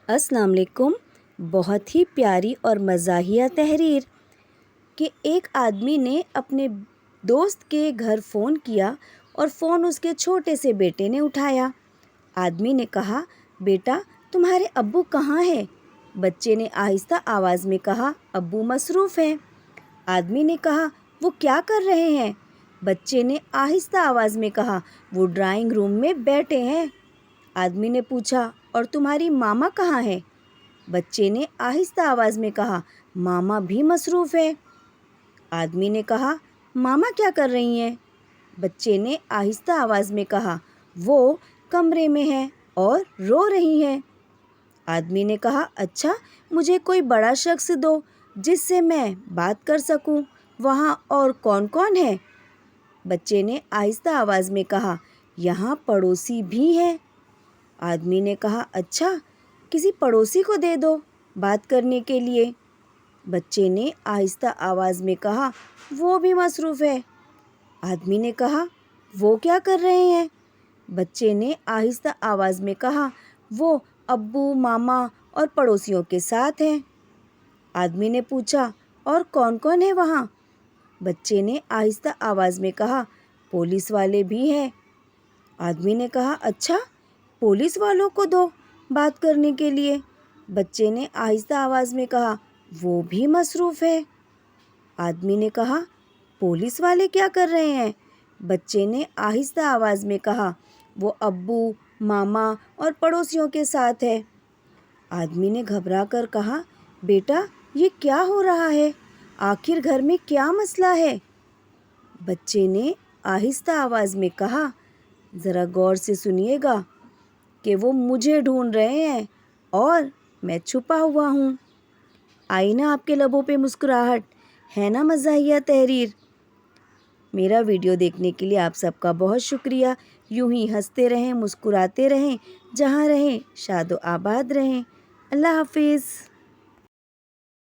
अस्सलाम वालेकुम। बहुत ही प्यारी और मज़ाहिया तहरीर कि एक आदमी ने अपने दोस्त के घर फ़ोन किया और फ़ोन उसके छोटे से बेटे ने उठाया। आदमी ने कहा, बेटा तुम्हारे अब्बू कहाँ हैं? बच्चे ने आहिस्ता आवाज़ में कहा, अब्बू मसरूफ़ हैं। आदमी ने कहा, वो क्या कर रहे हैं? बच्चे ने आहिस्ता आवाज़ में कहा, वो ड्राइंग रूम में बैठे हैं। आदमी ने पूछा, और तुम्हारी मामा कहाँ है? बच्चे ने आहिस्ता आवाज़ में कहा, मामा भी मसरूफ़ है। आदमी ने कहा, मामा क्या कर रही हैं? बच्चे ने आहिस्ता आवाज़ में कहा, वो कमरे में है और रो रही हैं। आदमी ने कहा, अच्छा मुझे कोई बड़ा शख्स दो जिससे मैं बात कर सकूं। वहाँ और कौन कौन है? बच्चे ने आहिस्ता आवाज़ में कहा, यहाँ पड़ोसी भी हैं। आदमी ने कहा, अच्छा किसी पड़ोसी को दे दो बात करने के लिए। बच्चे ने आहिस्ता आवाज़ में कहा, वो भी मसरूफ़ है। आदमी ने कहा, वो क्या कर रहे हैं? बच्चे ने आहिस्ता आवाज़ में कहा, वो अब्बू मामा और पड़ोसियों के साथ हैं। आदमी ने पूछा, और कौन कौन है वहाँ? बच्चे ने आहिस्ता आवाज़ में कहा, पुलिस वाले भी हैं। आदमी ने कहा, अच्छा पुलिस वालों को दो बात करने के लिए। बच्चे ने आहिस्ता आवाज़ में कहा, वो भी मसरूफ़ है। आदमी ने कहा, पुलिस वाले क्या कर रहे हैं? बच्चे ने आहिस्ता आवाज़ में कहा, वो अब्बू मामा और पड़ोसियों के साथ है। आदमी ने घबरा कर कहा, बेटा ये क्या हो रहा है? आखिर घर में क्या मसला है? बच्चे ने आहिस्ता आवाज़ में कहा, ज़रा गौर से सुनिएगा कि वो मुझे ढूंढ रहे हैं और मैं छुपा हुआ हूँ। आई ना आपके लबों पे मुस्कुराहट? है ना मज़ाहिया तहरीर? मेरा वीडियो देखने के लिए आप सबका बहुत शुक्रिया। यूं ही हंसते रहें, मुस्कुराते रहें, जहाँ रहें शादो आबाद रहें। अल्लाह हाफिज़।